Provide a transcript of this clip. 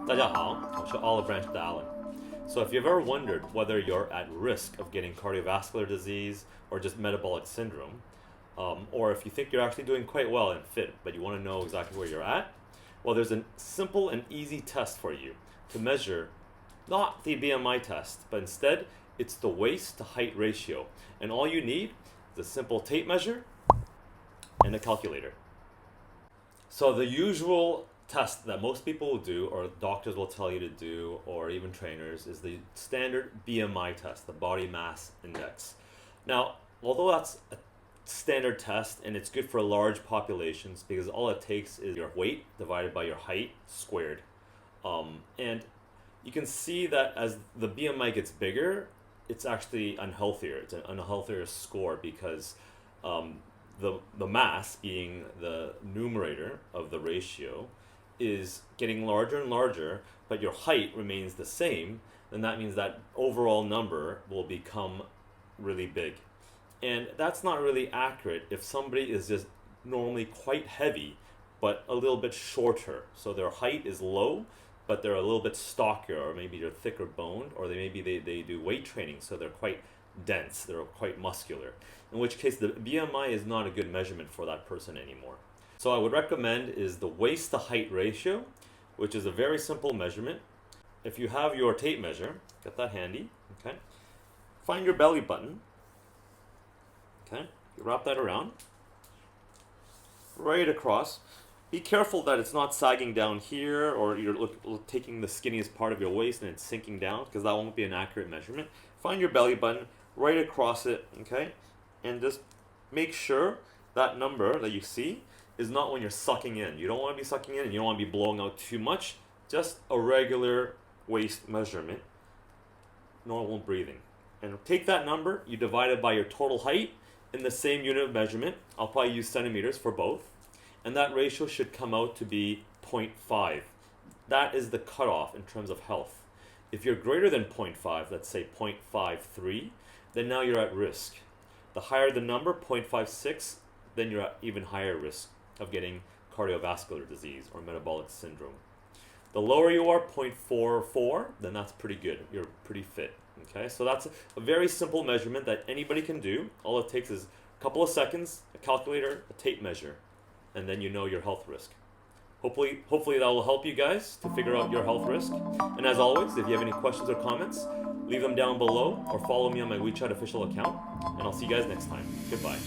大家好，我是 Olive Branch 的 Alan. So if you've ever wondered whether you're at risk of getting cardiovascular disease or just metabolic syndrome, or if you think you're actually doing quite well and fit, but you want to know exactly where you're at, well, there's a simple and easy test for you to measure not the BMI test, but instead it's the waist to height ratio. And all you need is a simple tape measure and a calculator. So the usual test that most people will do, or doctors will tell you to do, or even trainers, is the standard BMI test, the body mass index. Now, although that's a standard test and it's good for large populations because all it takes is your weight divided by your height squared. And you can see that as the BMI gets bigger, it's actually unhealthier. It's an unhealthier score because the mass, being the numerator of the ratio, is getting larger and larger, but your height remains the same, then that means that overall number will become really big. And that's not really accurate if somebody is just normally quite heavy, but a little bit shorter. So their height is low, but they're a little bit stockier, or maybe they're thicker boned, or maybe they do weight training, so they're quite dense, they're quite muscular. In which case the BMI is not a good measurement for that person anymore. So I would recommend is the waist to height ratio, which is a very simple measurement. If you have your tape measure, get that handy, okay? Find your belly button, okay? You wrap that around, right across. Be careful that it's not sagging down here, or you're taking the skinniest part of your waist and it's sinking down, because that won't be an accurate measurement. Find your belly button, right across it, okay? And just make sure that number that you see is not when you're sucking in. You don't want to be sucking in and you don't want to be blowing out too much. Just a regular waist measurement, normal breathing. And take that number, you divide it by your total height in the same unit of measurement. I'll probably use centimeters for both. And that ratio should come out to be 0.5. That is the cutoff in terms of health. If you're greater than 0.5, let's say 0.53, then now you're at risk. The higher the number, 0.56, then you're at even higher risk of getting cardiovascular disease or metabolic syndrome. The lower you are, 0.44, then that's pretty good. You're pretty fit. Okay, so that's a very simple measurement that anybody can do. All it takes is a couple of seconds, a calculator, a tape measure, and then you know your health risk. Hopefully that will help you guys to figure out your health risk. And as always, if you have any questions or comments, leave them down below or follow me on my WeChat official account. And I'll see you guys next time. Goodbye.